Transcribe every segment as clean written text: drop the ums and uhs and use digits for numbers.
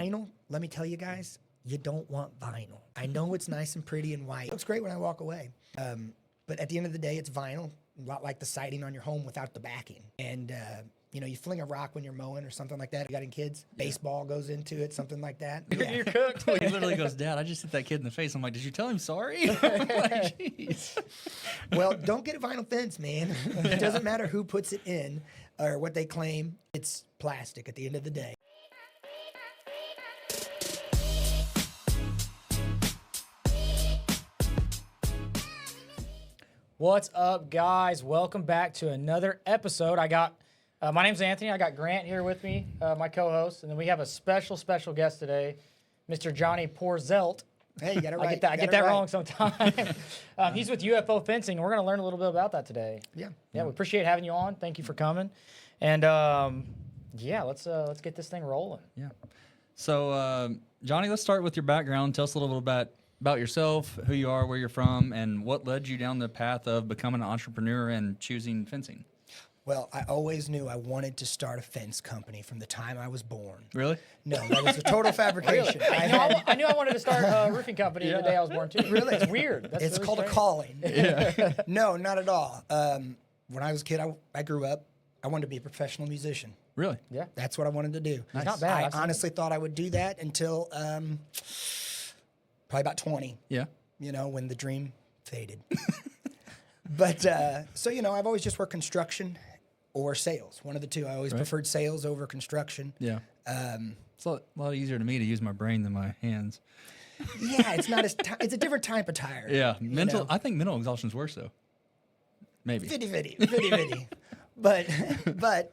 vinyl, let me tell you guys, you don't want vinyl. I know it's nice and pretty and white. It looks great when I walk away. But at the end of the day, it's vinyl, a lot like the siding on your home without the backing. And, you fling a rock when you're mowing or something like that. You got any kids? Baseball goes into it, something like that. You're cooked. He literally goes, Dad, I just hit that kid in the face. I'm like, did you tell him sorry? I'm like, jeez. Well, don't get a vinyl fence, man. It doesn't matter who puts it in or what they claim. It's plastic at the end of the day. What's up, guys? Welcome back to another episode. My name's Anthony. I got Grant here with me, my co-host, and then we have a special guest today, Mr. Johnny Porzelt. Hey, you got it right. I get that wrong sometimes. He's with UFO Fencing, and we're going to learn a little bit about that today. Yeah. We appreciate having you on. Thank you for coming. And let's get this thing rolling. Yeah. So, Johnny, let's start with your background. Tell us a little bit about yourself, who you are, where you're from, and what led you down the path of becoming an entrepreneur and choosing fencing. Well, I always knew I wanted to start a fence company from the time I was born. Really? No, that was a total fabrication. I knew I wanted to start a roofing company the day I was born, too. Really? It's weird. It's really called strange. a calling. Yeah. No, not at all. When I was a kid, I grew up, I wanted to be a professional musician. Really? Yeah. That's what I wanted to do. Nice. Not bad. I honestly thought I would do that until probably about 20. Yeah. When the dream faded. But, I've always just worked construction or sales. One of the two. I always preferred sales over construction. Yeah. It's a lot easier to me to use my brain than my hands. Yeah, it's not as it's a different type of tire. Yeah. I think mental exhaustion's worse, though. Maybe. Fitty. But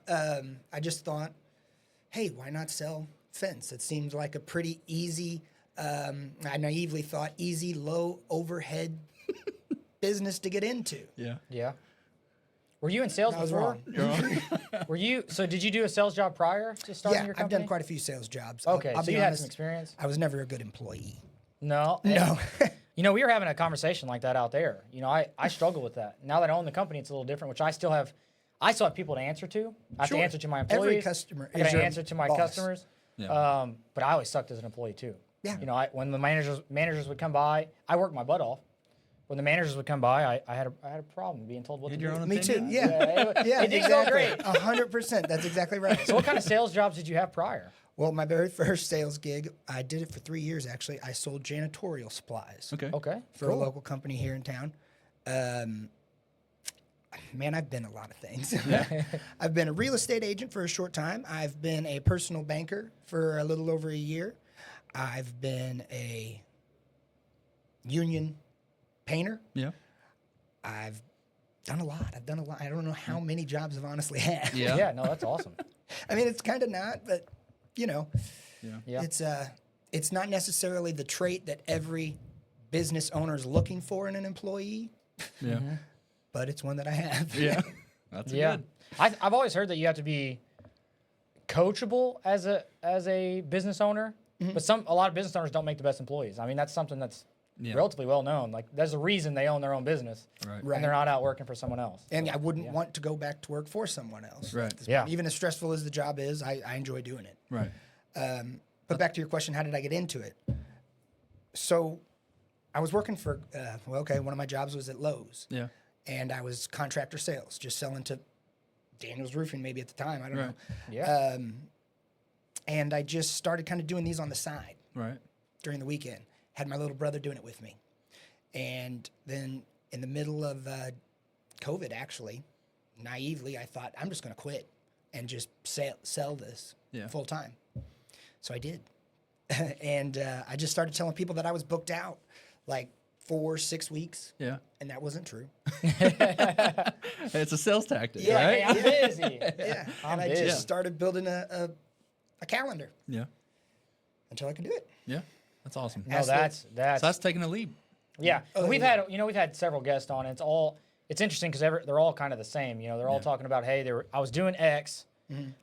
I just thought, hey, why not sell fence? It seems like a pretty easy, I naively thought, easy, low overhead business to get into. Yeah. Yeah. Were you in sales I was before? wrong. So did you do a sales job prior to starting your I've company? done quite a few sales jobs. Okay, I'll so be you had honest, some experience? I was never a good employee. No. No. We were having a conversation like that out there. I struggle with that. Now that I own the company, it's a little different, which I still have people to answer to. I have to answer to my employees. Every customer I is got to your answer to my boss. customers. Yeah. But I always sucked as an employee too. Yeah. When the managers would come by, I worked my butt off. When the managers would come by, I had a problem being told what to do. Me too. Yeah. It didn't go great. 100%. That's exactly right. So what kind of sales jobs did you have prior? Well, my very first sales gig, I did it for 3 years, actually. I sold janitorial supplies. Okay. For a local company here in town. Man, I've been a lot of things. Yeah. I've been a real estate agent for a short time. I've been a personal banker for a little over a year. I've been a union painter. Yeah. I've done a lot. I don't know how many jobs I've honestly had. Yeah. Yeah, no, that's awesome. I mean, it's kind of not, but, Yeah. it's not necessarily the trait that every business owner is looking for in an employee, Yeah. but it's one that I have. Yeah. That's Yeah. good. I've always heard that you have to be coachable as a business owner, but a lot of business owners don't make the best employees. I mean, that's something that's relatively well known. Like, there's a reason they own their own business, Right. and they're not out working for someone else. And I wouldn't want to go back to work for someone else. Right. Yeah. Even as stressful as the job is, I enjoy doing it. Right. But back to your question, how did I get into it? So I was working for, one of my jobs was at Lowe's. Yeah. And I was contractor sales, just selling to Daniel's Roofing maybe at the time. I don't know. Yeah. And I just started kind of doing these on the side Right. during the weekend. Had my little brother doing it with me. And then in the middle of COVID, actually, naively, I thought, I'm just going to quit and just sell this full time. So I did. And I just started telling people that I was booked out like 4-6 weeks. Yeah. And that wasn't true. It's a sales tactic, right? Hey, I'm busy. Yeah. I'm And I busy. just started building a calendar Yeah. until I could do it. Yeah. That's awesome. No, that's So that's taking a leap. yeah. Oh, we've yeah. had several guests on. It's interesting because they're all kind of the same. They're all talking about, hey, I was doing X.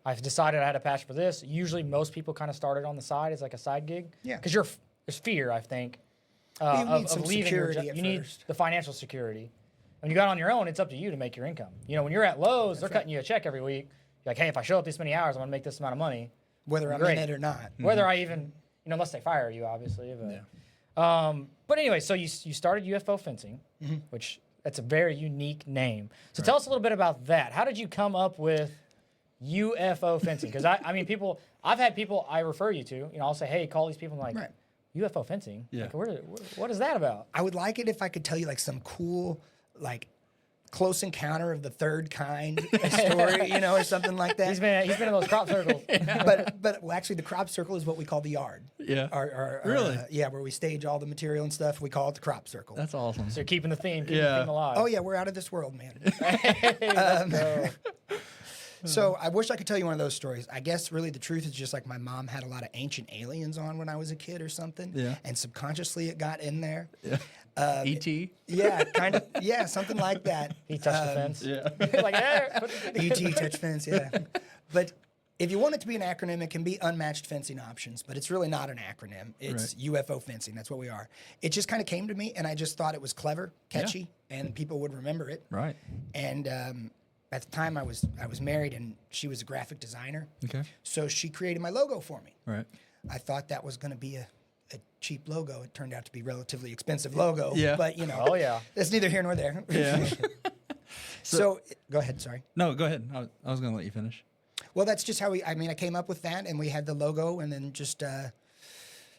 I've decided I had a passion for this. Usually, most people kind of started on the side as like a side gig. Yeah. Because there's fear, I think, You need some of leaving your security job. at You need first. the financial security. When you got on your own, it's up to you to make your income. When you're at Lowe's, they're cutting you a check every week. You're like, hey, if I show up this many hours, I'm gonna make this amount of money. whether I'm great. in it or not. Whether I even, unless they fire you, obviously. But anyway, so you started UFO Fencing, which that's a very unique name. So tell us a little bit about that. How did you come up with UFO Fencing? Because I mean, I've had people I refer you to. I'll say, hey, call these people. And like, UFO Fencing. Yeah. Like, what is that about? I would like it if I could tell you like some cool, like close encounter of the third kind story, or something like that. He's been in those crop circles. But well, actually, the crop circle is what we call the yard. Yeah. Really? Yeah, where we stage all the material and stuff. We call it the crop circle. That's awesome. So you're keeping the theme, the theme alive. Oh yeah, we're out of this world, man. Hey, let's go. So I wish I could tell you one of those stories. I guess really the truth is just like my mom had a lot of ancient aliens on when I was a kid or something. Yeah. And subconsciously it got in there. Yeah. E.T. Yeah, kind of. Yeah, something like that. He touched the fence. Yeah. Like, E.T. touch fence, yeah. But if you want it to be an acronym, it can be unmatched fencing options, but it's really not an acronym. It's UFO fencing. That's what we are. It just kind of came to me, and I just thought it was clever, catchy, and people would remember it. Right. And at the time, I was married, and she was a graphic designer. Okay. So she created my logo for me. Right. I thought that was going to be a cheap logo. It turned out to be relatively expensive logo. Yeah. But Oh yeah. that's neither here nor there. Yeah. So go ahead. Sorry. No, go ahead. I was going to let you finish. Well, that's just how I came up with that, and we had the logo, and then just a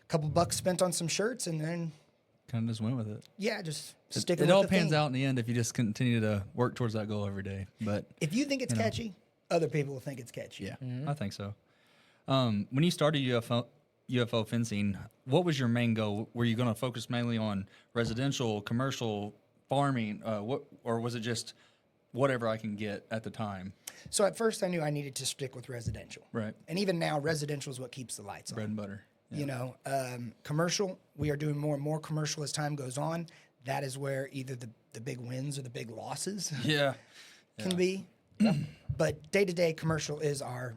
couple bucks spent on some shirts, and then Kind of just went with it. yeah, just stick. It all pans out in the end if you just continue to work towards that goal every day. But If you think it's catchy, other people will think it's catchy. yeah, I think so. When you started UFO fencing, what was your main goal? Were you going to focus mainly on residential, commercial, farming, or was it just whatever I can get at the time? So at first, I knew I needed to stick with residential. Right. And even now, residential is what keeps the lights Bread on. and butter. Commercial, we are doing more and more commercial as time goes on. That is where either the big wins or the big losses Yeah. can be. But day-to-day commercial is our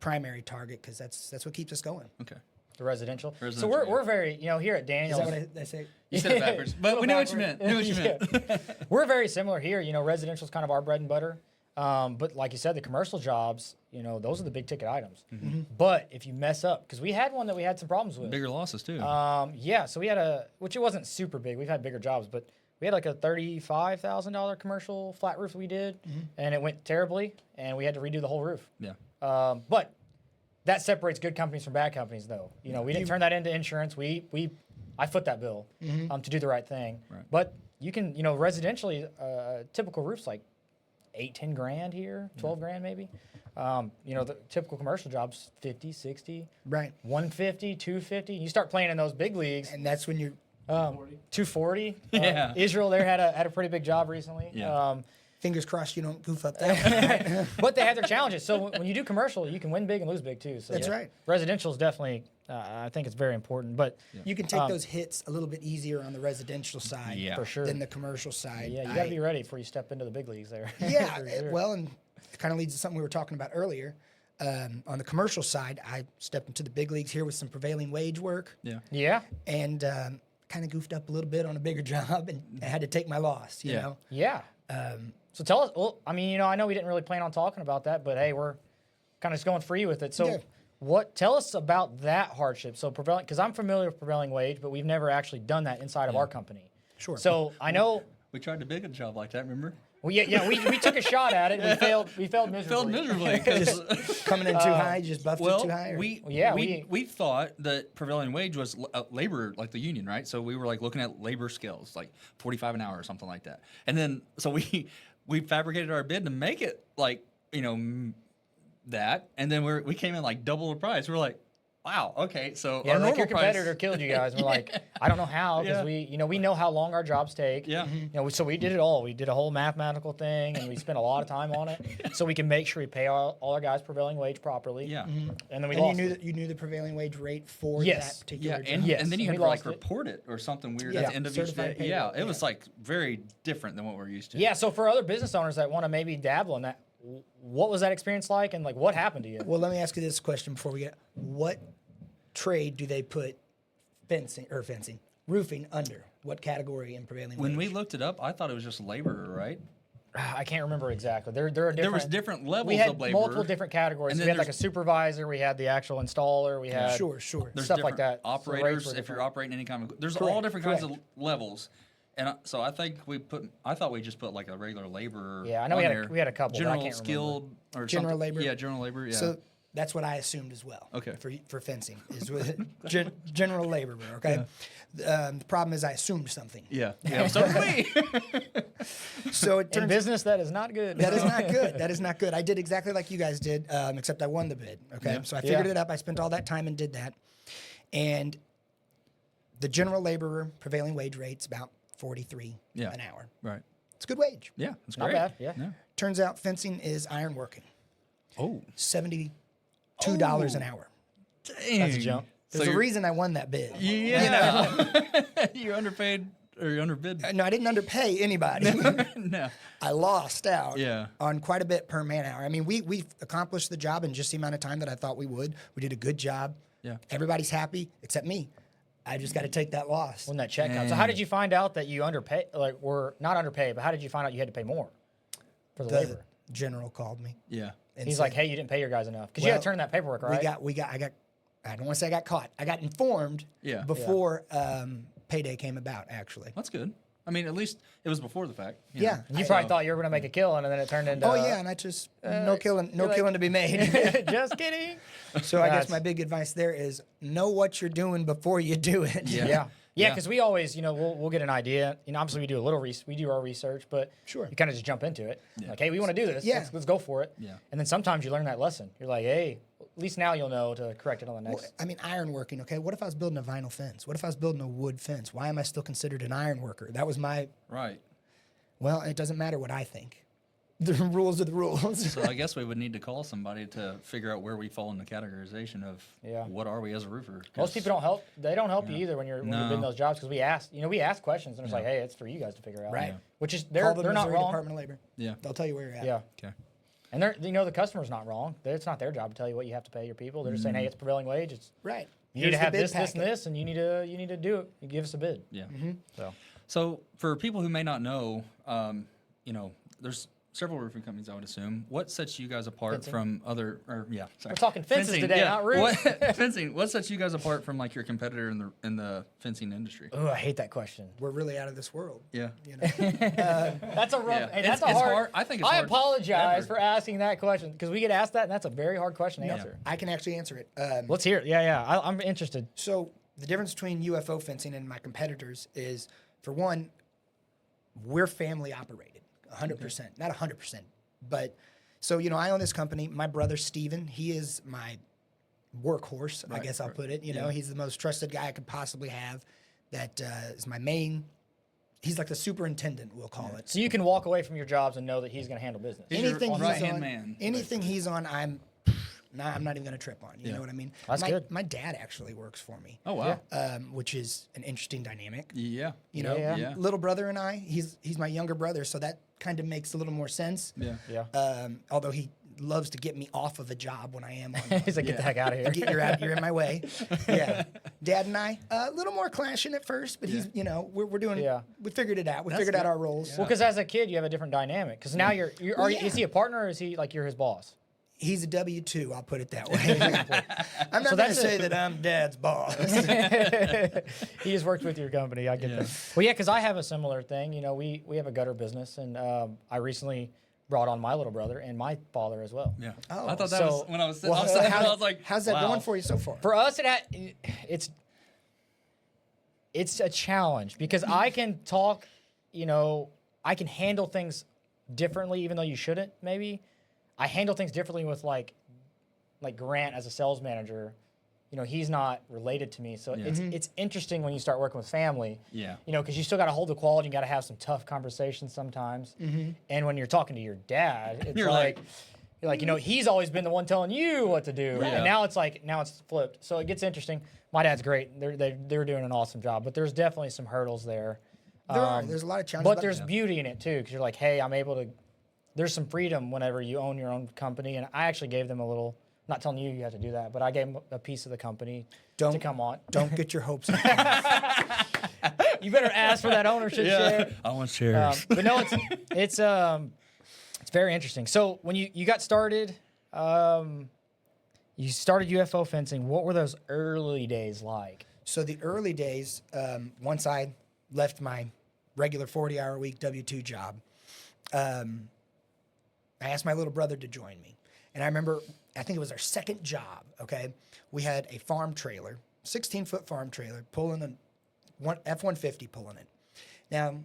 primary target because that's what keeps us going. Okay. The residential. So Residential, we're very, here at Is Daniels. that what I say? You said it backwards, but we knew what you meant. We're very similar here. Residential is kind of our bread and butter. But like you said, the commercial jobs, those are the big ticket items. But if you mess up, because we had one that we had some problems with. Bigger losses too. So we had which it wasn't super big. We've had bigger jobs, but we had like a $35,000 commercial flat roof we did, and it went terribly, and we had to redo the whole roof. Yeah. But that separates good companies from bad companies, though. We didn't turn that into insurance. I foot that bill to do the right thing. Right. But you can, residentially, typical roof's like 8-10 grand here, 12 grand maybe. The typical commercial jobs 50, 60, Right. 150, 250. You start playing in those big leagues. And that's when you 240. Yeah. Israel there had a pretty big job recently. Yeah. fingers crossed you don't goof up that one. But they have their challenges. So when you do commercial, you can win big and lose big too. So That's right. Residential is definitely, I think it's very important. But You can take those hits a little bit easier on the residential side Yeah. for sure. than the commercial side. Yeah, you got to be ready before you step into the big leagues there. Yeah, For sure. well, and it kind of leads to something we were talking about earlier. On the commercial side, I stepped into the big leagues here with some prevailing wage work Yeah. Yeah. and kind of goofed up a little bit on a bigger job and had to take my loss, you Yeah. know? Yeah. So tell us, well, I mean, I know we didn't really plan on talking about that, but hey, we're kind of just going free with it. So Yeah. tell us about that hardship. So prevailing, because I'm familiar with prevailing wage, but we've never actually done that inside of our company. Sure. So I know, We tried to big a job like that, remember? well, we took a shot at it. We failed miserably. Failed miserably. 'cause- Coming in too high, just buffed it too high? Or? we thought that prevailing wage was labor, like the union, right? So we were like looking at labor scales, like 45 an hour or something like that. And then so we fabricated our bid to make it like that, and then we came in like double the price. We're like, wow, okay, so Yeah, our like normal your competitor price, killed you guys. We're like, I don't know how, because we know how long our jobs take. Yeah. So we did it all. We did a whole mathematical thing, and we spent a lot of time on it, so we can make sure we pay all our guys prevailing wage properly. Yeah. And then we And lost. you knew the prevailing wage rate for Yes. that particular Yeah, job? and, Yes, and then you and had we to like lost it. report it or something weird Yeah, at the end of each certified day. pay Yeah, rate, it was like very different than what we're used to. Yeah. So for other business owners that want to maybe dabble in that, what was that experience like, and like what happened to you? Well, let me ask you this question before we get. What trade do they put roofing under? What category in prevailing When wage? we looked it up, I thought it was just laborer, right? I can't remember exactly. There are different. There was different levels We had of labor. multiple different categories. And So then we had like a there's- supervisor. We had the actual installer. We had Sure. There's stuff like different that. So the rates Operators, were if you're different. operating any kind of, there's all Correct, different kinds of correct. levels. And so I think I thought we just put like a regular laborer. Yeah, I know on we had there. we had a couple. But I General can't skilled or General something. labor. Yeah, general labor. Yeah. So that's what I assumed as well. Okay. For fencing is with general laborer. Okay. The problem is I assumed something. yeah. So did we. So it In turns business, that is not good. that is not good. That is not good. I did exactly like you guys did, except I won the bid. Okay. Yeah. So I figured Yeah. it up. I spent all that time and did that. And the general laborer prevailing wage rate's about 43 Yeah. an hour. Right. It's a good wage. Yeah. It's Not great. bad. Yeah. Turns out fencing is ironworking. Oh. $72 an hour. Dang. That's a jump. There's a reason I won that bid. Yeah. You underpaid or you underbid. No, I didn't underpay anybody. No. I lost out Yeah. on quite a bit per man hour. I mean, we accomplished the job in just the amount of time that I thought we would. We did a good job. Yeah. Everybody's happy except me. I just got to take that loss. When that check comes. So how did you find out that you underpay? Like, were not underpaid, but how did you find out you had to pay more for the The labor? general called me. Yeah. And He's said, like, "Hey, you didn't pay your guys enough because you had Well, to turn that paperwork, right?" I don't want to say I got caught. I got informed Yeah. before payday came about, actually. That's good. I mean, at least it was before the fact. you Yeah. know. You probably thought you were going to make a kill, and then it turned into. Oh, yeah, and I just, no killing to be made. Just kidding. So I guess That's- my big advice there is know what you're doing before you do it. Yeah. Yeah. Yeah. Because we always, we'll get an idea. Obviously we do a little we do our research, but Sure. you kind of just jump into it. Like, hey, we want to do this. Yeah. Let's go for it. Yeah. And then sometimes you learn that lesson. You're like, hey, at least now you'll know to correct it on the next. Well, I mean, ironworking, okay? What if I was building a vinyl fence? What if I was building a wood fence? Why am I still considered an iron worker? That was my, Right. well, it doesn't matter what I think. The rules are the rules. So I guess we would need to call somebody to figure out where we fall in the categorization of Yeah. what are we as a roofer. Most people don't help. They don't help you either when you're bidding those jobs because we ask questions and it's like, hey, it's for you guys to figure out. Right. Yeah. Which is Call the they're not Missouri wrong. Department of Labor. Yeah. They'll tell you where you're at. Yeah. Okay. And they're the customer's not wrong. It's not their job to tell you what you have to pay your people. They're just saying, hey, it's prevailing wage. It's Right. you Here's need to the have bid this, this, and packet. this, and you need to do it. You give us a bid. Yeah. So So for people who may not know, there's several roofing companies, I would assume. What sets you guys apart Fencing. from other? Or yeah, sorry. We're talking fences today, not roofs. Fencing. What sets you guys apart from like your competitor in the fencing industry? oh, I hate that question. We're really out of this world. Yeah. You know? That's a rough. Yeah. Hey, that's It's a hard. hard. I think it's I hard apologize ever. for asking that question because we get asked that, and that's a very hard question to answer. I can actually answer it. Let's hear it. Yeah. I'm interested. So the difference between UFO fencing and my competitors is, for one, we're family operated, 100%. Not 100%, but so I own this company. My brother Steven, he is my workhorse, I Right, guess I'll right. put it. Yeah. He's the most trusted guy I could possibly have. That is my main. He's like the superintendent, we'll call it. So you can walk away from your jobs and know that he's going to handle business. He's your Anything he's right-hand on, man, anything he's on, I'm not even going to trip on. You know what I mean? That's good. My dad actually works for me, Oh wow. which is an interesting dynamic. Yeah. Yeah. Little brother and I, he's my younger brother, so that kind of makes a little more sense. Yeah. Yeah. Although he loves to get me off of a job when I am on. He's like, get the heck out of here. You're in my way. Yeah. Dad and I, a little more clashing at first, but he's, we're doing. Yeah. We figured it out. We figured out our roles. Well, because as a kid, you have a different dynamic. Because now is he a partner or is he like you're his boss? He's a W-2, I'll put it that way. I'm not going to that's say it. that I'm Dad's boss. He just worked with your company. I get that. Well, yeah, because I have a similar thing. We have a gutter business, and I recently brought on my little brother and my father as well. Yeah. Oh. I thought that So- was when I was. Well, I was, so I was like, how's that wow. going for you so far? For us, it's a challenge because I can talk, I can handle things differently, even though you shouldn't. Maybe I handle things differently with like Grant as a sales manager. He's not related to me, so it's interesting when you start working with family. Yeah. Because you still got to hold the quality. You got to have some tough conversations sometimes. And when you're talking to your dad, it's You're like. You're like, he's always been the one telling you what to do. Right. And now it's flipped. So it gets interesting. My dad's great. They're doing an awesome job, but there's definitely some hurdles there. There's a lot of challenges. But there's beauty in it too, because you're like, hey, I'm able to. There's some freedom whenever you own your own company, and I actually gave them a little. I'm not telling you have to do that, but I gave them a piece of the company to come on. Don't get your hopes up. You better ask for that ownership share. I want shares. But no, it's It's very interesting. So when you got started, you started UFO fencing. What were those early days like? So the early days, once I left my regular 40-hour-a-week W-2 job, I asked my little brother to join me. And I remember, I think it was our second job, okay? We had a farm trailer, 16-foot farm trailer, pulling a F-150 pulling it. Now,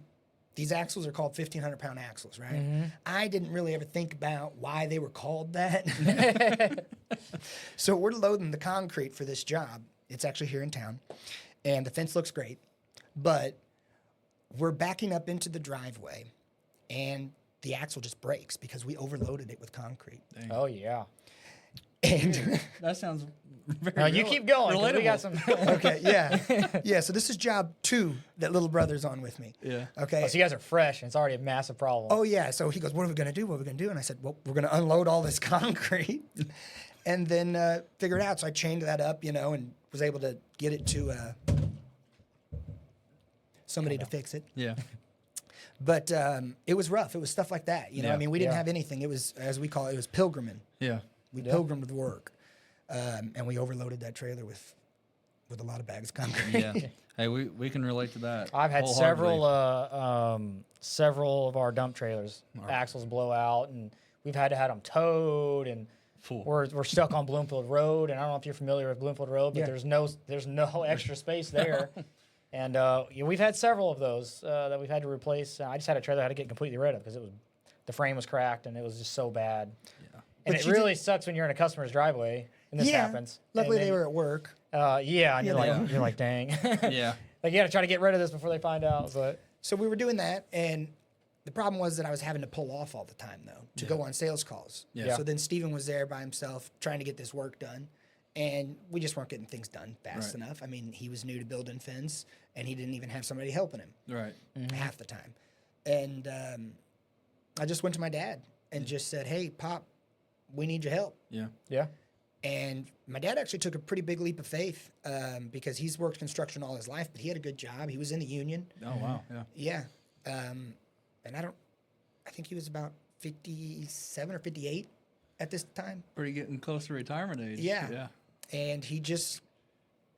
these axles are called 1,500-pound axles, right? Mm-hmm. I didn't really ever think about why they were called that. So we're loading the concrete for this job. It's actually here in town. And the fence looks great. But we're backing up into the driveway, and the axle just breaks because we overloaded it with concrete. Dang. Oh, yeah. And that sounds very no, you keep going. We got some. Okay, yeah. Yeah, so this is job 2 that little brother's on with me. Yeah. Okay. Oh, so you guys are fresh, and it's already a massive problem. Oh, yeah. So he goes, what are we going to do? What are we going to do? And I said, well, we're going to unload all this concrete and then figure it out. So I chained that up, and was able to get it to somebody to fix it. Yeah. But it was rough. It was stuff like that. I mean, we didn't Yeah. have anything. It was, as we call it, was pilgriming. Yeah. We pilgrimed with work. And we overloaded that trailer with a lot of bags of concrete. Yeah. Hey, we can relate to that. I've had wholeheartedly. several of our dump trailers axles blow out, and we've had to have them towed, and we're stuck on Bloomfield Road. And I don't know if you're familiar with Bloomfield Road, but Yeah. there's no extra space there. And we've had several of those that we've had to replace. I just had a trailer I had to get completely rid of because the frame was cracked and it was just so bad. Yeah. And But it really sucks when you're in a customer's driveway and this happens. Luckily, and they were at work. and you're like, dang. Yeah. Like you got to try to get rid of this before they find out. But So we were doing that, and the problem was that I was having to pull off all the time, though, to go on sales calls. Yeah. So then Steven was there by himself trying to get this work done, and we just weren't getting things done fast enough. I mean, he was new to building fence, and he didn't even have somebody helping him Right. half the time. And I just went to my dad and just said, hey, Pop, we need your help. Yeah. yeah. And my dad actually took a pretty big leap of faith because he's worked construction all his life, but he had a good job. He was in the union. Oh, wow. Yeah. Yeah. And I think he was about 57 or 58 at this time. Pretty getting close to retirement age. Yeah. Yeah. And he just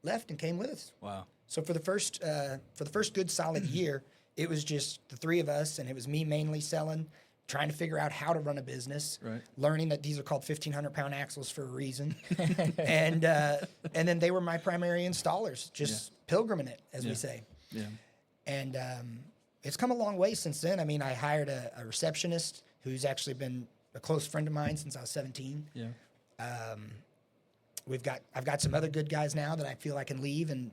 left and came with us. Wow. So for the first good solid year, it was just the 3 of us, and it was me mainly selling, trying to figure out how to run a business, learning that these are called 1,500-pound axles for a reason, and then they were my primary installers, just pilgriming it, as we say. Yeah. And it's come a long way since then. I mean, I hired a receptionist who's actually been a close friend of mine since I was 17. Yeah. I've got some other good guys now that I feel I can leave and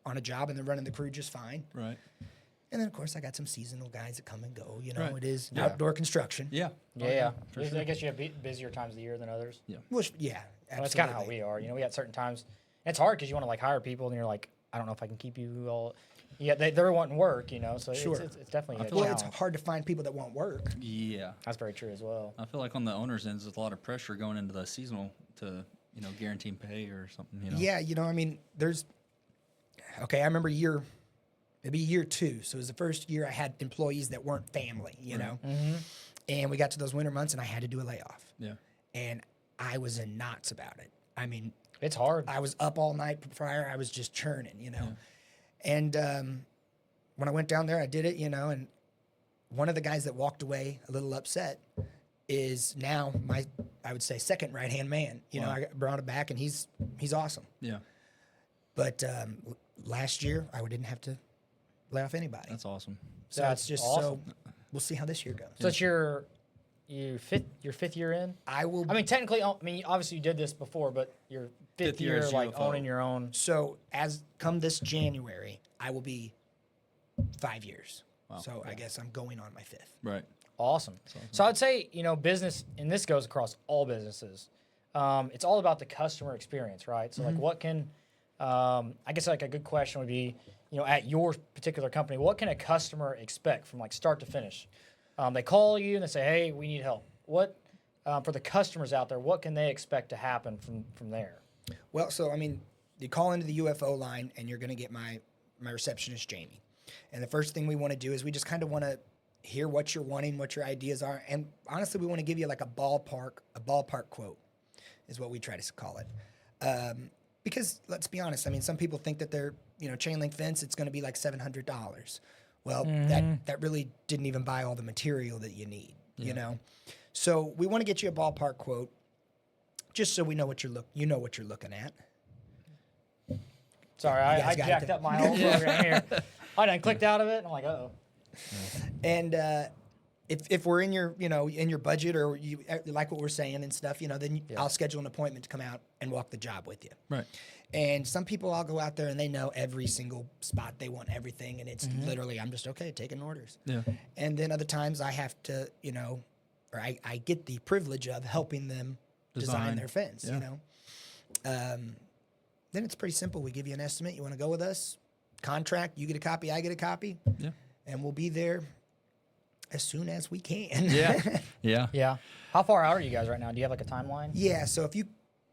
on a job, and they're running the crew just fine. Right. And then, of course, I got some seasonal guys that come and go. Right. It is outdoor construction. Yeah. Yeah. For sure. I guess you have busier times of the year than others. Yeah. Which, yeah, absolutely. Well, that's kind of how we are. We got certain times. And it's hard because you want to hire people, and you're like, I don't know if I can keep you all. Yeah, they're wanting work, So Sure. it's definitely a Well, challenge. it's hard to find people that want work. Yeah. That's very true as well. I feel like on the owner's end, there's a lot of pressure going into the seasonal to, guarantee pay or something, Yeah, I mean, I remember it'd be year 2. So it was the first year I had employees that weren't family, know. Mm-hmm. And we got to those winter months, and I had to do a layoff. Yeah. And I was in knots about it. I mean, It's hard. I was up all night prior. I was just churning, Yeah. And when I went down there, I did it, and one of the guys that walked away a little upset is now my, I would say, second right-hand man. Wow. I brought him back, and he's awesome. Yeah. But last year, I didn't have to lay off anybody. That's awesome. So That's it's just awesome. we'll see how this year goes. So it's your fifth year in? I mean, technically, obviously you did this before, but your fifth year, as like UFO. owning your own. so as come this January, I will be 5 years. Wow. So I guess I'm going on my 5th. Right. Awesome. So I'd say, business, and this goes across all businesses, it's all about the customer experience, right? So, like, what can, I guess, like, a good question would be, at your particular company, what can a customer expect from, like, start to finish? They call you and they say, hey, we need help. What, for the customers out there, what can they expect to happen from there? Well, so I mean, you call into the UFO line, and you're going to get my receptionist, Jamie. And the first thing we want to do is we just kind of want to hear what you're wanting, what your ideas are, and honestly, we want to give you like a ballpark quote, is what we try to call it. Because let's be honest, I mean, some people think that they're, chain link fence, it's going to be like $700. Well, that really didn't even buy all the material that you need, you know. So we want to get you a ballpark quote, just so we know what you're looking at. Sorry, I got it jacked there. up my whole program here. I done clicked out of it, and I'm like, uh-oh. And if we're in your in your budget, or you like what we're saying and stuff, then I'll schedule an appointment to come out and walk the job with you. Right. And some people, I'll go out there and they know every single spot, they want everything, and it's literally, I'm just taking orders. Yeah. And then other times I have to, or I get the privilege of helping them design their fence. Then it's pretty simple. We give you an estimate. You want to go with us? Contract. You get a copy. I get a copy. Yeah. And we'll be there as soon as we can. Yeah. Yeah. Yeah. How far out are you guys right now? Do you have like a timeline? Yeah. So if you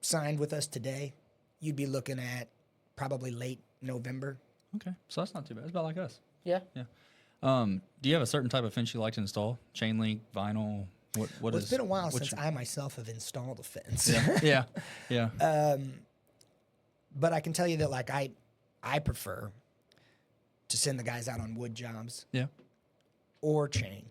signed with us today, you'd be looking at probably late November. Okay. So that's not too bad. It's about like us. Yeah. Yeah. Do you have a certain type of fence you like to install? Chain link, vinyl? What It's been a while since I myself have installed a fence. Yeah. Yeah. But I can tell you that like I prefer to send the guys out on wood jobs. Yeah. Or chain.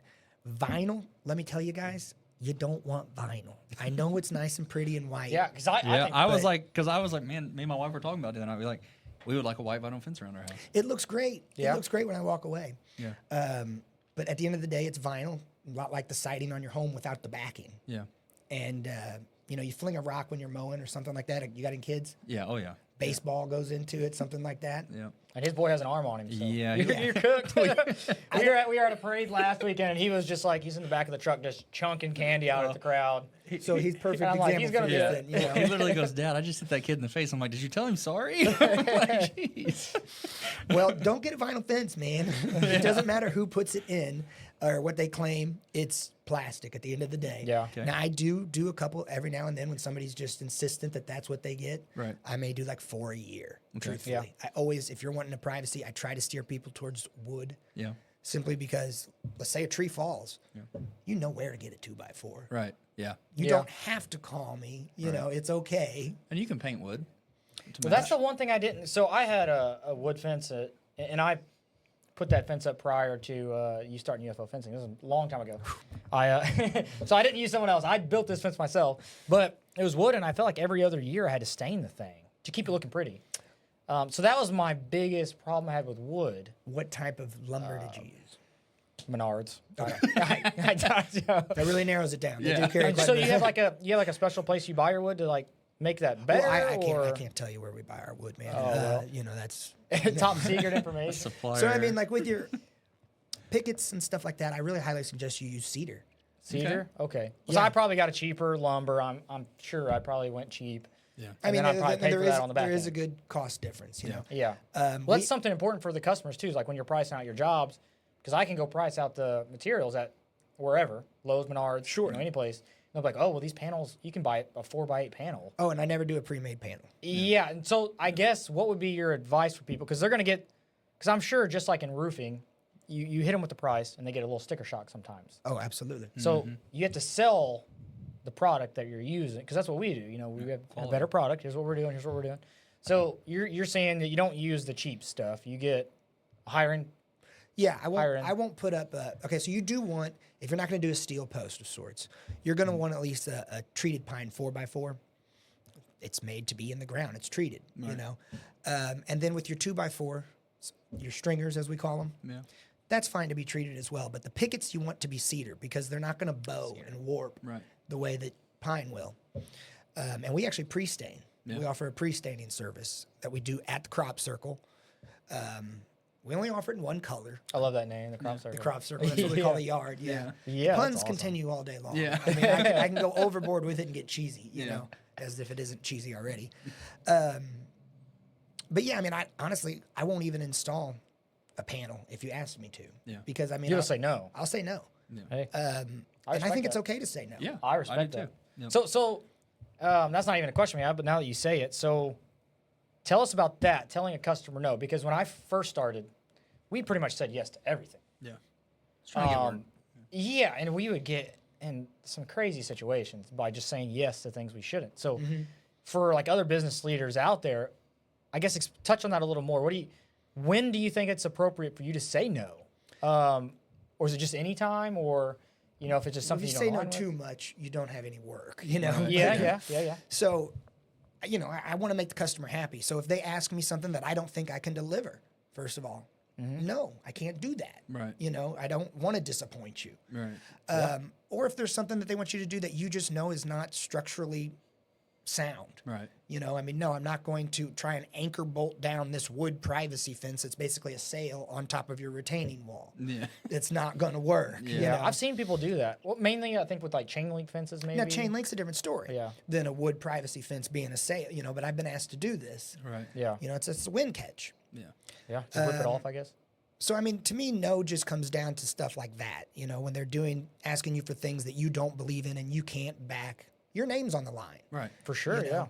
Vinyl, let me tell you guys, you don't want vinyl. I know it's nice and pretty and white. Yeah, because I think I was like, man, me and my wife were talking about it, and I'd be like, we would like a white vinyl fence around our house. It looks great. Yeah. It looks great when I walk away. Yeah. But at the end of the day, it's vinyl, a lot like the siding on your home without the backing. Yeah. And, you fling a rock when you're mowing or something like that. You got any kids? Yeah. Oh, yeah. Baseball goes into it, something like that. Yeah. and his boy has an arm on him. So. Yeah, You're cooked. we were at a parade last weekend, and he was just like, he's in the back of the truck just chunking candy out at the crowd. So he's perfect I'm like, example he's gonna for be this a- then, He literally goes, Dad, I just hit that kid in the face. I'm like, did you tell him sorry? Like, jeez. Well, don't get a vinyl fence, man. It doesn't matter who puts it in or what they claim. It's plastic at the end of the day. Yeah. Okay. Now, I do a couple every now and then when somebody's just insistent that that's what they get. Right. I may do like 4 a year, truthfully. Yeah. I always, if you're wanting a privacy, I try to steer people towards wood. Yeah. Simply because, let's say a tree falls, you know where to get a 2x4. Right. Yeah. You Yeah. don't have to call me. You know, it's okay. And you can paint wood. Well, that's the one thing I didn't. So I had a wood fence, and I put that fence up prior to you starting UFO fencing. This was a long time ago. So I didn't use someone else. I built this fence myself, but it was wood, and I felt like every other year I had to stain the thing to keep it looking pretty. So that was my biggest problem I had with wood. What type of lumber did you use? Menards. That really narrows it down. They do carry And quite so a bit. you have like a special place you buy your wood to like make that better. Well, I can't tell you where we buy our wood, man. well. You know, that's Top secret information. Supplier. so. I mean, like with your pickets and stuff like that, I really highly suggest you use cedar. Cedar. Okay. Yeah. So I probably got a cheaper lumber. I'm sure I probably went cheap. Yeah. I And mean, then I'd probably pay for that on the back there is a end. good cost difference, you know. Yeah. Well, that's something important for the customers too. Is like when you're pricing out your jobs, because I can go price out the materials at wherever, Lowe's, Menards, Sure. any place. They'll be like, oh, well, these panels, you can buy a 4x8 panel. Oh, and I never do a pre-made panel. Yeah. And so I guess what would be your advice for people? Because they're going to get, because I'm sure just like in roofing, you hit them with the price and they get a little sticker shock sometimes. Oh, absolutely. So you have to sell the product that you're using, because that's what we do. You know, we have a better product. Here's what we're doing. Here's what we're doing. So you're saying that you don't use the cheap stuff. You get higher end. Yeah, Higher end. I won't put up. Okay, so you do want, if you're not going to do a steel post of sorts, you're going to want at least a treated pine 4x4. It's made to be in the ground. It's treated, you know. And then with your 2x4, your stringers as we call them, Yeah. that's fine to be treated as well. But the pickets you want to be cedar because they're not going to bow and warp Right. the way that pine will. And we actually pre-stain. Yeah. We offer a pre-staining service that we do at the crop circle. We only offer it in one color. I love that name, the crop circle. The crop circle. That's what we call the yard. Yeah. Yeah, Puns that's awesome. continue all day long. Yeah. I mean, I can go overboard with it and get cheesy, you Yeah. know, as if it isn't cheesy already. But yeah, I mean, honestly, I won't even install a panel if you asked me to. Yeah. Because I mean, You'll say no. I'll say no. Hey, And I respect think it's that. okay to say no. Yeah. I respect do that. too. Yep. So that's not even a question we have, but now that you say it, so tell us about that, telling a customer no. Because when I first started, we pretty much said yes to everything. Yeah. trying to get work. Yeah, and we would get in some crazy situations by just saying yes to things we shouldn't. So for like other business leaders out there, I guess touch on that a little more. When do you think it's appropriate for you to say no? Or is it just any time, or if it's just something If you you say don't no align too with? much, you don't have any work, you know? Right. Yeah. So, I want to make the customer happy. So if they ask me something that I don't think I can deliver, first of all, no, I can't do that. Right. I don't want to disappoint you. Right. Or if there's something that they want you to do that you just know is not structurally sound. Right. No, I'm not going to try and anchor bolt down this wood privacy fence that's basically a sail on top of your retaining wall. Yeah. It's not going to work. Yeah. you Yeah, know? I've seen people do that. Well, mainly I think with like chain link fences, maybe. Now, chain link's a different story Yeah. than a wood privacy fence being a sail, but I've been asked to do this. Right. Yeah. It's a wind catch. Yeah. Yeah. Just rip it off, I guess. So, to me, no just comes down to stuff like that. When they're asking you for things that you don't believe in and you can't back, your name's on the line. Right. For sure, yeah.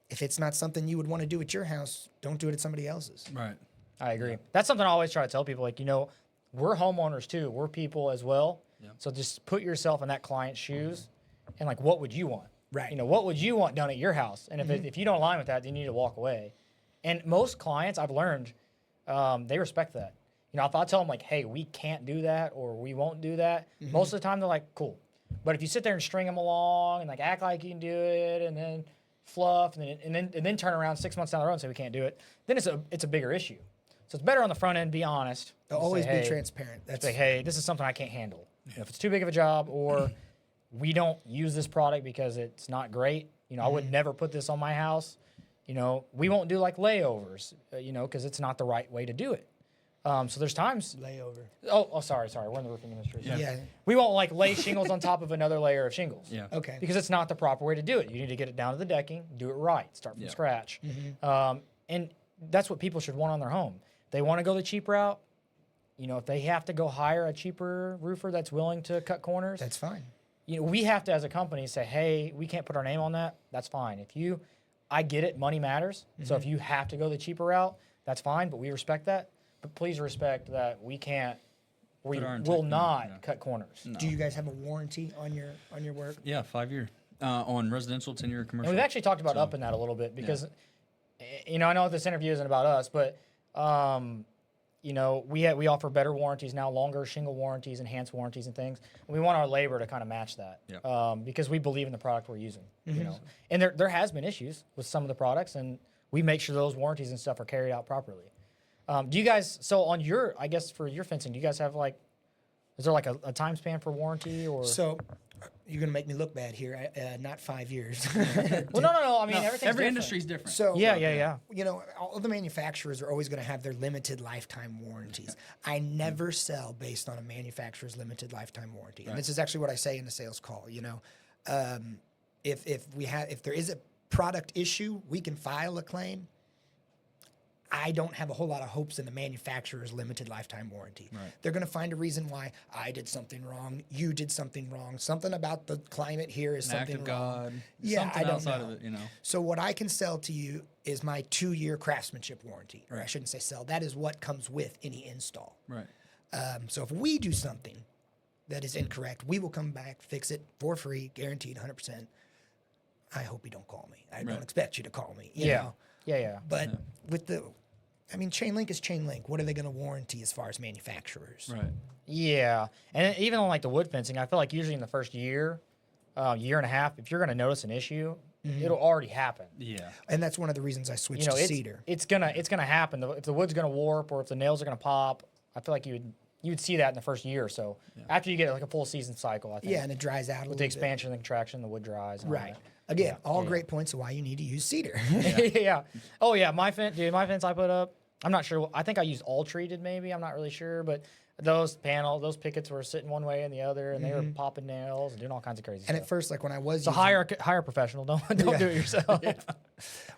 If it's not something you would want to do at your house, don't do it at somebody else's. Right. I agree. That's something I always try to tell people. Like, we're homeowners too. We're people as well. Yeah. So just put yourself in that client's shoes, and like, what would you want? Right. What would you want done at your house? And if you don't align with that, then you need to walk away. And most clients I've learned, they respect that. If I tell them like, hey, we can't do that or we won't do that, most of the time they're like, cool. But if you sit there and string them along and like act like you can do it and then fluff and then turn around 6 months down the road and say we can't do it, then it's a bigger issue. So it's better on the front end, be honest. They'll and always say, be hey, transparent. That's say, hey, this is something I can't handle. If it's too big of a job or we don't use this product because it's not great, I would never put this on my house. We won't do like layovers, because it's not the right way to do it. So there's times. layover. Oh, sorry. We're in the roofing industry. So Yeah. we won't like lay shingles on top of another layer of shingles. Yeah. Okay. Because it's not the proper way to do it. You need to get it down to the decking, do it right, start from scratch. And that's what people should want on their home. They want to go the cheap route. If they have to go hire a cheaper roofer that's willing to cut corners, That's fine. we have to, as a company, say, hey, we can't put our name on that. That's fine. I get it, money matters. So if you have to go the cheaper route, that's fine, but we respect that. But please respect that we will not cut corners. No. Do you guys have a warranty on your work? Yeah. 5 year. On residential, 10-year commercial. And we've actually talked about upping that a little bit because, I know this interview isn't about us, but, we offer better warranties now, longer shingle warranties, enhanced warranties and things. And we want our labor to kind of match that because we believe in the product we're using, And there has been issues with some of the products, and we make sure those warranties and stuff are carried out properly. Do you guys, so on for your fencing, do you guys have is there like a time span for warranty or? So, you're going to make me look bad here. Not 5 years. Well, no. I mean, everything's every different. industry's different. So, Yeah. all the manufacturers are always going to have their limited lifetime warranties. I never sell based on a manufacturer's limited lifetime warranty. And this is actually what I say in the sales call. If there is a product issue, we can file a claim. I don't have a whole lot of hopes in the manufacturer's limited lifetime warranty. Right. They're going to find a reason why I did something wrong, you did something wrong, something about the climate here is An act something of wrong. God. Yeah, something I don't outside know. of it, So what I can sell to you is my 2-year craftsmanship warranty. Or I Right. shouldn't say sell. That is what comes with any install. Right. So if we do something that is incorrect, we will come back, fix it for free, guaranteed 100%. I hope you don't call me. I don't expect you to call me. You know? Yeah. But with chain link is chain link. What are they going to warranty as far as manufacturers? Right. Yeah, and even on like the wood fencing, I feel like usually in the first year and a half, if you're going to notice an issue, it'll already happen. Yeah. And that's one of the reasons I switched to cedar. It's gonna happen. If the wood's gonna warp or if the nails are gonna pop, I feel like you would see that in the first year or so. After you get like a full season cycle, I think. Yeah, and it dries out a with little the expansion and contraction, the wood dries. And all Right. that. Again, great points of why you need to use cedar. Yeah. Oh yeah, my fence I put up. I'm not sure. I think I used all treated. Maybe I'm not really sure, but those pickets were sitting one way and the other, and they were popping nails and doing all kinds of crazy And stuff. at first, like when I was So hire a professional. Don't do it yourself.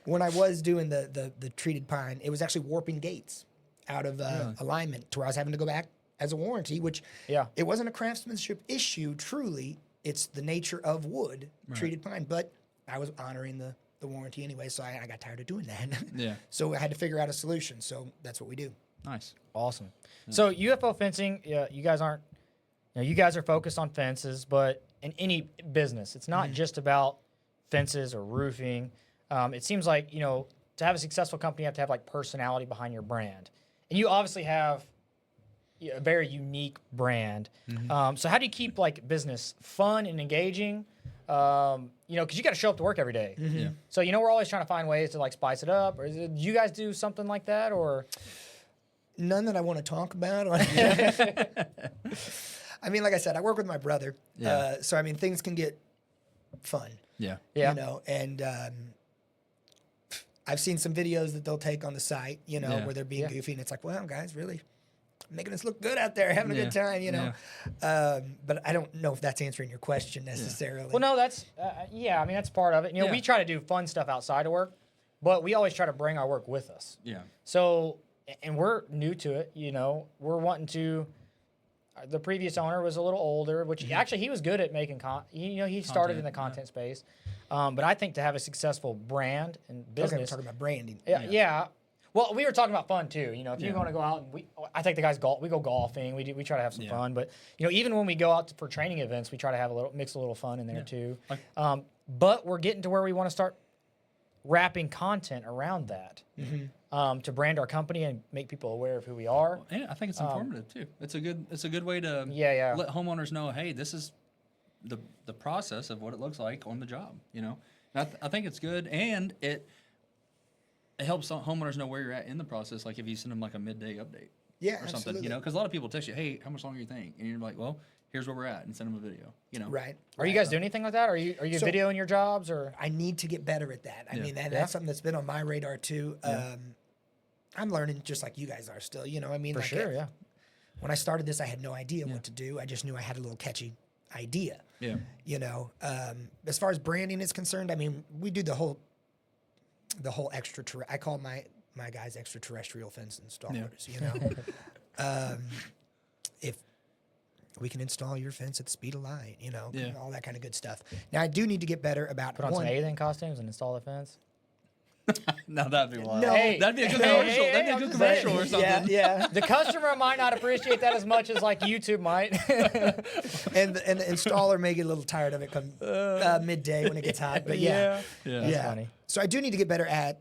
when I was doing the treated pine, it was actually warping gates out of alignment to where I was having to go back as a warranty, which it wasn't a craftsmanship issue. Truly, it's the nature of wood treated pine, but I was honoring the warranty anyway, so I got tired of doing that. Yeah. So I had to figure out a solution. So that's what we do. Nice. Awesome. So UFO fencing, you guys aren't, you guys are focused on fences, but in any business, it's not just about fences or roofing. It seems like, to have a successful company, you have to have like personality behind your brand. And you obviously have a very unique brand. So how do you keep like business fun and engaging? Because you got to show up to work every day. Yeah. So we're always trying to find ways to like spice it up. Or do you guys do something like that, or? None that I want to talk about. I mean, like I said, I work with my brother. Yeah. So I mean, things can get fun. Yeah. Yeah. And I've seen some videos that they'll take on the site, where they're being goofy, and it's like, well, guys, really making us look good out there, having a good time, But I don't know if that's answering your question necessarily. Well, no, that's that's part of it. We try to do fun stuff outside of work, but we always try to bring our work with us. Yeah. So, and we're new to it. We're wanting to. The previous owner was a little older, which actually he was good at making he started in the content space. But I think to have a successful brand and business, Okay, we're talking about branding. Yeah. Well, we were talking about fun too. If you want to go out and I take the guys we go golfing. We try to have some fun. But even when we go out for training events, we try to have mix a little fun in there too. But we're getting to where we want to start wrapping content around that to brand our company and make people aware of who we are. And I think it's informative too. It's a good way to let homeowners know, hey, this is the process of what it looks like on the job. And I think it's good, and it helps homeowners know where you're at in the process. Like if you send them like a midday update, or something, absolutely. Because a lot of people text you, hey, how much longer do you think? And you're like, well, here's where we're at, and send them a video. Right. Are you guys doing anything like that? Are you videoing your jobs, or? I need to get better at that. I mean, that's something that's been on my radar too. I'm learning just like you guys are still. I mean, For sure, yeah. When I started this, I had no idea what to do. I just knew I had a little catchy idea. Yeah. As far as branding is concerned, I mean, we do the whole I call my guys extraterrestrial fence installers. If we can install your fence at the speed of light, all that kind of good stuff. Now, I do need to get better about Put on some alien costumes and install the fence. No, that'd be wild. No. That'd be a good commercial. That'd be a good commercial or something. Yeah. The customer might not appreciate that as much as like YouTube might. and the installer may get a little tired of it come midday when it gets hot. But That's funny. So I do need to get better at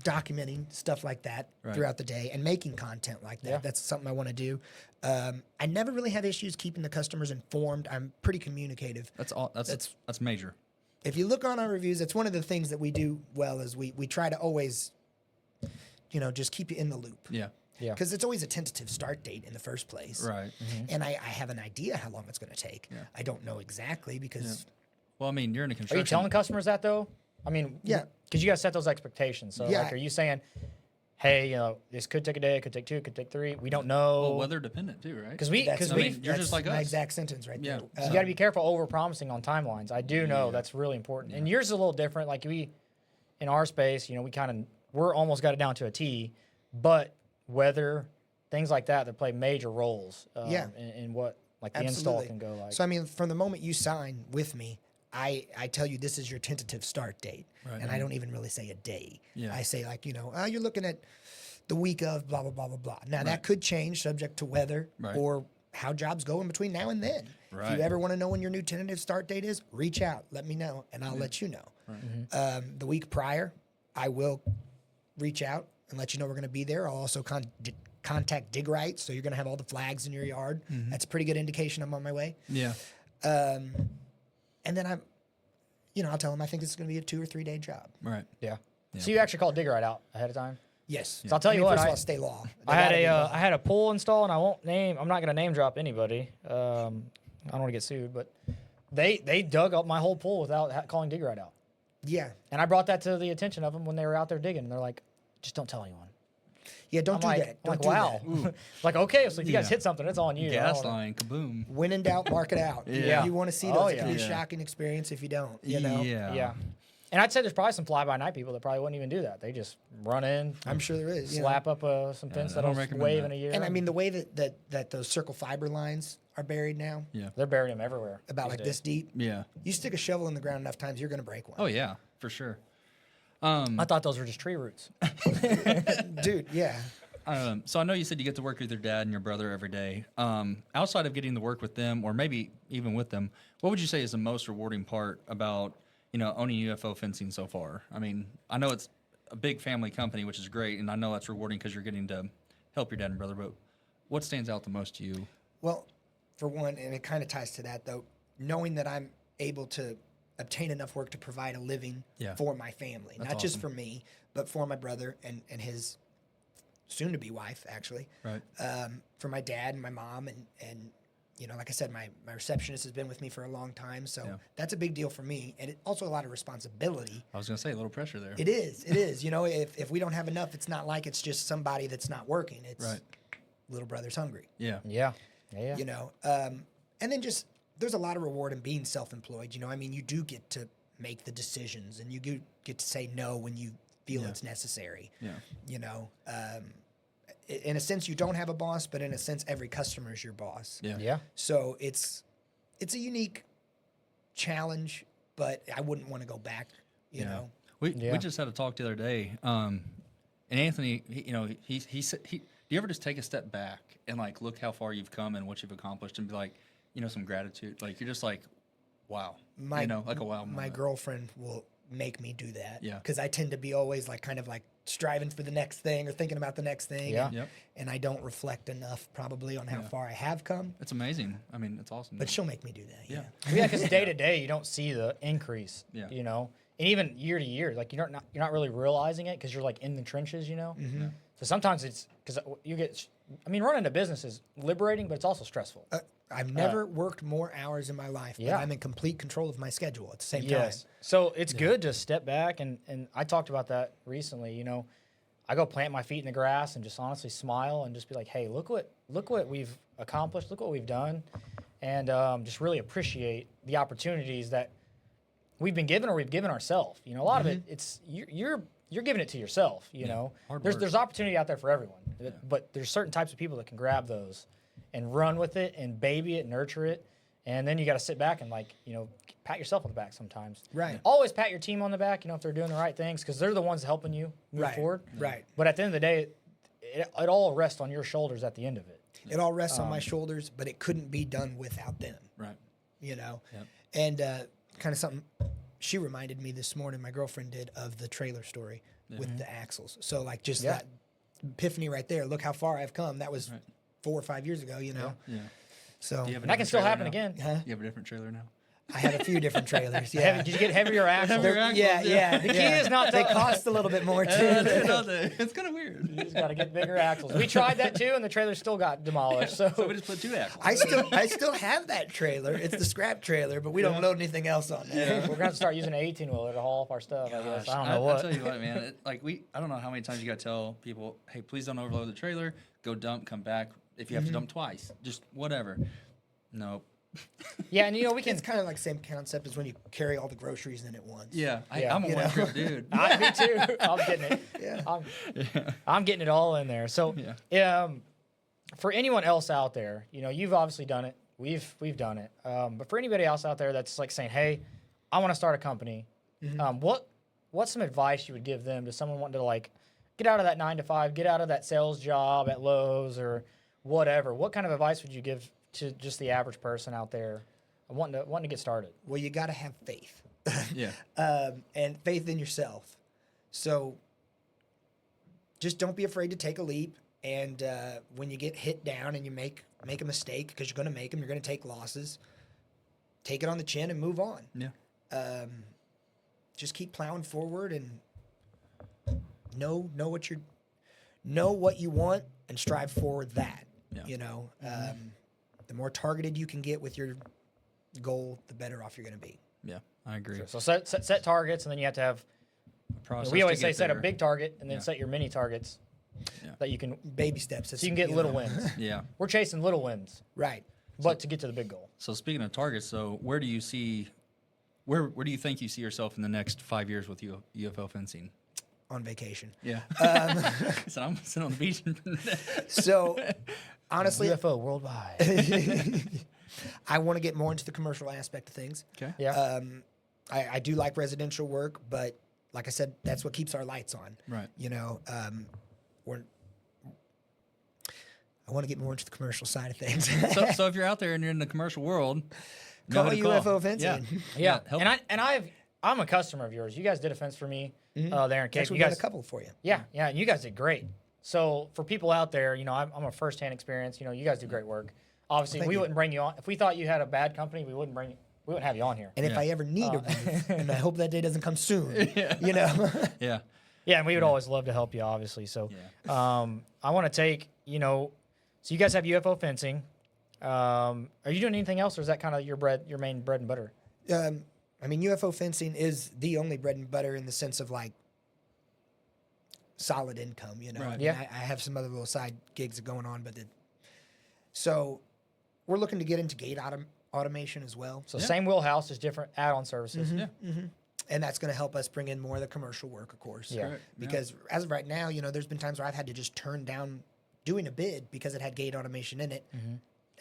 documenting stuff like that Right. throughout the day and making content like that. Yeah. That's something I want to do. I never really have issues keeping the customers informed. I'm pretty communicative. That's major. If you look on our reviews, that's one of the things that we do well is we try to always, just keep you in the loop. Yeah. Yeah. Because it's always a tentative start date in the first place. Right. And I have an idea how long it's going to take. Yeah. I don't know exactly because... Well, I mean, you're in a Are construction. you telling customers that though? I mean, Yeah. because you guys set those expectations. So, Yeah. like, are you saying, hey, this could take a day, it could take two, it could take three. We don't know. Well, weather dependent too, right? Because I mean, you're that's just like my us. exact sentence right Yeah. there. you got to be careful over promising on timelines. I do know that's really important. And yours is a little different. Like in our space, we're almost got it down to a T, but weather, things like that play major roles in what like the install can go like. So I mean, from the moment you sign with me, I tell you this is your tentative start date, Right. and I don't even really say a day. Yeah. I say like you're looking at the week of blah blah blah blah blah. Now that could change subject to weather Right. or how jobs go in between now and then. If Right. you ever want to know when your new tentative start date is, reach out, let me know, and I'll let you know. Right. The week prior, I will reach out and let you know we're going to be there. I'll also contact dig rights, so you're going to have all the flags in your yard. That's a pretty good indication I'm on my way. Yeah. And then I'll tell them I think this is going to be a 2 or 3 day job. Right. Yeah. So you actually called Digger right out ahead of time? Yes. So I'll tell you what, First of all, stay law. I had a pool install, and I'm not gonna name drop anybody. I don't want to get sued, but they dug up my whole pool without calling Digger right out. Yeah. And I brought that to the attention of them when they were out there digging. And they're like, just don't tell anyone. Yeah, don't do I'm that. Don't like, do wow. that. Like, okay, so if you guys Yeah. hit something, it's on you. Gas line, kaboom. When in doubt, mark it out. Yeah. You want to see those. Oh, It can be a yeah. shocking experience if you don't. You know? Yeah. Yeah. And I'd say there's probably some fly-by-night people that probably wouldn't even do that. They just run in, I'm sure there is. you know. slap up some fence I don't that'll recommend wave that. in a year. And I mean, the way that those circle fiber lines are buried now, Yeah. they're burying them everywhere. about these like days. this deep, Yeah. you stick a shovel in the ground enough times, you're going to break one. Oh yeah, for sure. I thought those were just tree roots. Dude, yeah. So I know you said you get to work with your dad and your brother every day. Outside of getting to work with them, or maybe even with them, what would you say is the most rewarding part about owning UFO Fencing so far? I mean, I know it's a big family company, which is great, and I know that's rewarding because you're getting to help your dad and brother. But what stands out the most to you? Well, for one, and it kind of ties to that though, knowing that I'm able to obtain enough work to provide a living for my family, That's not just awesome. for me, but for my brother and his soon-to-be wife, actually. Right. For my dad and my mom, and like I said, my receptionist has been with me for a long time, so that's a big deal for me, and also a lot of responsibility. I was going to say a little pressure there. It is. If we don't have enough, it's not like it's just somebody that's not working. It's Right. little brother's hungry. Yeah. Yeah. And then just there's a lot of reward in being self-employed. You do get to make the decisions, and you do get to say no when you feel it's necessary. Yeah. In a sense, you don't have a boss, but in a sense, every customer is your boss. Yeah. Yeah. So it's a unique challenge, but I wouldn't want to go back. You know. We Yeah. just had a talk the other day, and Anthony, he said, do you ever just take a step back and like look how far you've come and what you've accomplished, and be like, some gratitude, like you're just like, wow, like a wow moment. My girlfriend will make me do that. Yeah. Because I tend to be always like kind of like striving for the next thing or thinking about the next thing. Yeah. And, Yep. and I don't reflect enough probably on how far I have come. It's amazing. I mean, it's awesome. But she'll make me do that. Yeah. Yeah, because day to day you don't see the increase. Yeah. And even year to year, like you're not really realizing it because you're like in the trenches. Mm-hmm. So sometimes it's because you get. I mean, running a business is liberating, but it's also stressful. I've never worked more hours in my life, but Yeah. I'm in complete control of my schedule at the same Yes. time. So it's good to step back, and I talked about that recently. I go plant my feet in the grass and just honestly smile and just be like, hey, look what we've accomplished, look what we've done, and just really appreciate the opportunities that we've been given or we've given ourselves. A lot of it, it's you're giving it to yourself. Hard There's work. there's opportunity out there for everyone, but there's certain types of people that can grab those and run with it and baby it, nurture it. And then you got to sit back and pat yourself on the back sometimes. Right. Always pat your team on the back, if they're doing the right things, because they're the ones helping you move Right. forward. Right. But at the end of the day, it all rests on your shoulders at the end of it. It all rests on my shoulders, but it couldn't be done without them. right. Yep. Yep. And kind of something she reminded me this morning, my girlfriend did, of the trailer story with the axles. So like just that epiphany right there. Look how far I've come. That was 4 or 5 years ago, Yeah. So Do you have a And that can different still trailer happen now? again. Huh? You have a different trailer now? I have a few different trailers. Yeah. Did you get heavier axles? Heavier axles, Yeah. The key is not They to. cost a little bit more too. It's kind of weird. You just got to get bigger axles. We tried that too, and the trailer still got demolished. So So we just put 2 axles. I still have that trailer. It's the scrap trailer, but we don't load anything else on there. we're gonna have to start using an 18-wheeler to haul off our stuff. I guess. I don't know I'll what. tell you what, man. I don't know how many times you got to tell people, hey, please don't overload the trailer. Go dump, come back. If you have to dump twice, just whatever. Nope. Yeah, and we can. It's kind of like the same concept as when you carry all the groceries in at once. Yeah, Yeah. I'm a one-trip dude. Me too. I'm getting it. Yeah. I'm getting it all in there. So, for anyone else out there, you've obviously done it. We've done it. But for anybody else out there that's like saying, "Hey, I want to start a company," what's some advice you would give them to someone wanting to get out of that 9 to 5, get out of that sales job at Lowe's or whatever? What kind of advice would you give to just the average person out there wanting to get started? Well, you got to have faith. Yeah. And faith in yourself. So just don't be afraid to take a leap. And when you get hit down and you make a mistake, because you're going to make them, you're going to take losses, take it on the chin and move on. Yeah. Just keep plowing forward and know what you want and strive for that. Yeah. The more targeted you can get with your goal, the better off you're going to be. Yeah, I agree. So set targets, and then you have to have. Process We always to say get set a there. big target, and then Yeah. set your mini targets Yeah. that you can. Baby steps. So you can get little wins. Yeah. We're chasing little wins, Right. but to get to the big goal. So speaking of targets, so where do you think you see yourself in the next 5 years with UFO fencing? On vacation. Yeah. So I'm sitting on the beach. So honestly, UFO worldwide. I want to get more into the commercial aspect of things. Okay. Yeah. I do like residential work, but like I said, that's what keeps our lights on. Right. I want to get more into the commercial side of things. So if you're out there and you're in the commercial world, know Call who to UFO Fencing. Yeah. Yeah, I'm a customer of yours. You guys did a fence for me there in Cape. Actually, You we guys, did a couple for you. yeah, and you guys did great. So for people out there, I'm a first-hand experience. You guys do great work. Obviously, thank we you. wouldn't bring you on if we thought you had a bad company. We wouldn't have you on here. And if I ever need a roof, and I hope that day doesn't come soon, Yeah. Yeah, and we would always love to help you, obviously. So, I want to take, so you guys have UFO fencing. Are you doing anything else, or is that kind of your main bread and butter? I mean, UFO fencing is the only bread and butter in the sense of like solid income, Right. I mean, Yeah. I have some other little side gigs going on, so we're looking to get into gate automation as well. So same wheelhouse, just different add-on services. Yeah. And that's going to help us bring in more of the commercial work, of course. Yeah. Correct. Because as of right now, there's been times where I've had to just turn down doing a bid because it had gate automation in it.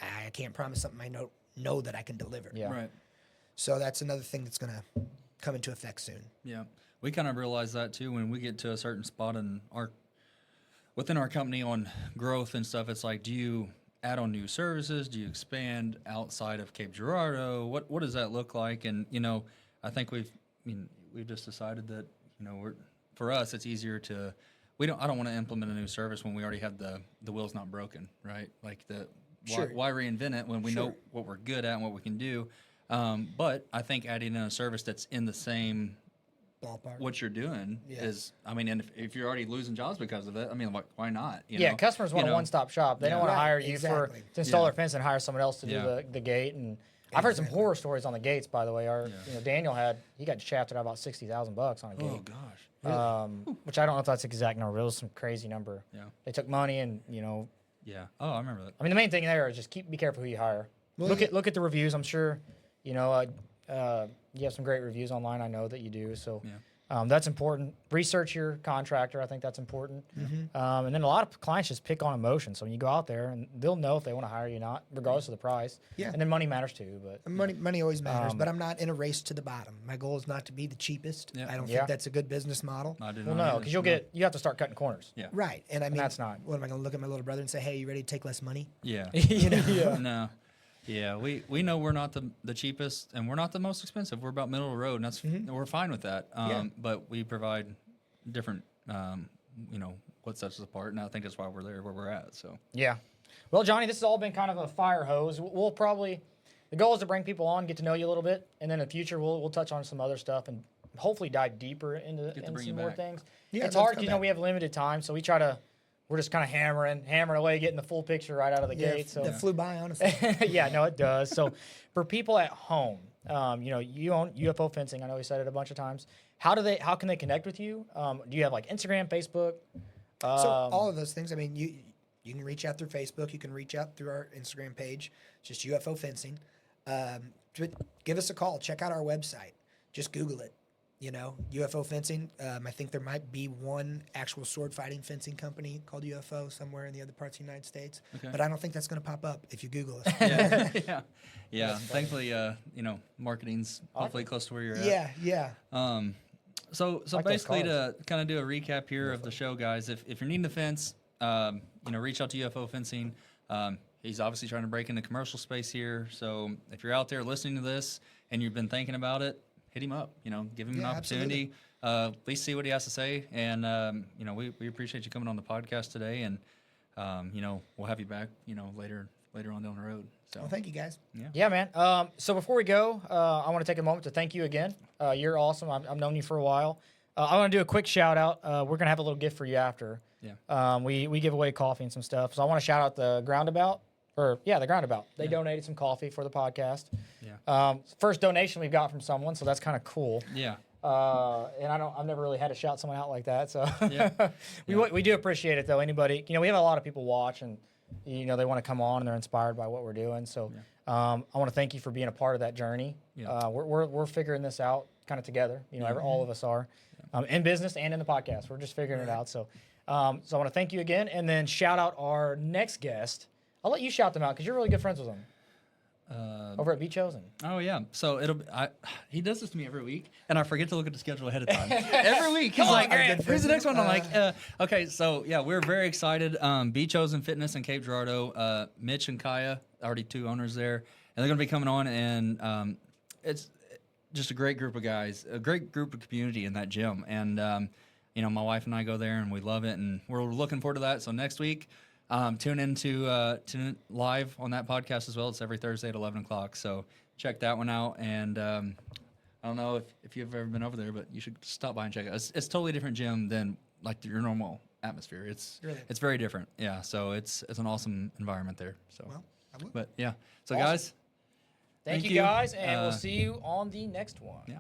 I can't promise something I know that I can deliver. Yeah. Right. So that's another thing that's going to come into effect soon. Yeah, we kind of realize that too when we get to a certain spot within our company on growth and stuff. It's like, do you add on new services? Do you expand outside of Cape Girardeau? What does that look like? And I think we've just decided that for us it's easier to I don't want to implement a new service when we already have the wheel's not broken, right? Like Sure. why reinvent it when we know what we're good at and what we can do. But I think adding in a service that's in the same Ballpark. what you're doing Yeah. is, and if you're already losing jobs because of it, why not? Yeah, customers want a one-stop shop. They don't want to Right, hire you exactly. to install Yeah. their fence and hire someone else to do the gate. And I've heard some horror stories on the gates, by the way. Daniel he got shafted out about $60,000 on a gate. Oh gosh. Which I don't know if that's the exact number. It was some crazy number. Yeah. They took money and Yeah. Oh, I remember that. the main thing there is just be careful who you hire. Well, Look at the reviews. I'm sure you have some great reviews online. I know that you do. So that's important. Research your contractor. I think that's important. And then a lot of clients just pick on emotion. So when you go out there, and they'll know if they want to hire you or not, regardless of the price. Yeah. And then money matters too. But Money always matters, but I'm not in a race to the bottom. My goal is not to be the cheapest. Yeah. I don't Yeah. think that's a good business model. I did well, not no, either. because you have to start cutting corners. Yeah. Right. And I mean, that's not- what am I going to look at my little brother and say, hey, you ready to take less money? Yeah. Yeah. No. Yeah, we know we're not the cheapest and we're not the most expensive. We're about middle of the road, and that's we're fine with that. But we provide different, what sets us apart, and I think that's why we're there where we're at. So Yeah. Well, Johnny, this has all been kind of a fire hose. We'll probably the goal is to bring people on, get to know you a little bit, and then in the future we'll touch on some other stuff and hopefully dive deeper into bring you some more back. things. Yeah, it's let's hard come because back. we have limited time, so we're just kind of hammering away, getting the full picture right out of the gate. So that flew by, honestly. yeah, no, it does. So for people at home, you own UFO Fencing. I know we said it a bunch of times. How can they connect with you? Do you have like Instagram, Facebook? So all of those things. I mean, you can reach out through Facebook. You can reach out through our Instagram page. It's just UFO Fencing. Give us a call. Check out our website. Just Google it. UFO Fencing. I think there might be one actual sword fighting fencing company called UFO somewhere in the other parts of the United States. Okay. But I don't think that's going to pop up if you Google us. yeah. Thankfully, marketing's hopefully close to where you're at. Yeah. So Like those basically, cars. to kind of do a recap here of the show, guys, if you're needing a fence, reach out to UFO Fencing. He's obviously trying to break into commercial space here. So if you're out there listening to this and you've been thinking about it, hit him up. Give him an opportunity. At least see what he has to say. And we appreciate you coming on the podcast today. And we'll have you back. Later on down the road. So Well, thank you guys. Yeah, man. So before we go, I want to take a moment to thank you again. You're awesome. I've known you for a while. I want to do a quick shout out. We're gonna have a little gift for you after. Yeah. We give away coffee and some stuff. So I want to shout out the Groundabout. The Groundabout. They donated some coffee for the podcast. Yeah. First donation we've got from someone, so that's kind of cool. Yeah. And I've never really had to shout someone out like that. So Yeah. we do appreciate it though. Anybody, we have a lot of people watch and they want to come on and they're inspired by what we're doing. So I want to thank you for being a part of that journey. Yeah. We're figuring this out kind of together. All of us are in business and in the podcast. We're just figuring it out. So so I want to thank you again, and then shout out our next guest. I'll let you shout them out because you're really good friends with them. over at Beach Chosen. Oh yeah, so he does this to me every week, and I forget to look at the schedule ahead of time. Every week he's like, "Here's the next one." I'm like, "Okay." So yeah, we're very excited. Be Chosen Fitness in Cape Girardeau. Mitch and Kaya, already 2 owners there, and they're going to be coming on, and it's just a great group of guys, a great group of community in that gym, and my wife and I go there, and we love it, and we're looking forward to that. So next week. Tune in live on that podcast as well. It's every Thursday at 11 o'clock. So check that one out. And I don't know if you've ever been over there, but you should stop by and check it out. It's totally different gym than like your normal atmosphere. It's very different. Yeah. So it's an awesome environment there. So, Well, I will. but yeah. So Awesome. guys, Thank you guys, and we'll see you on the next one. Yeah.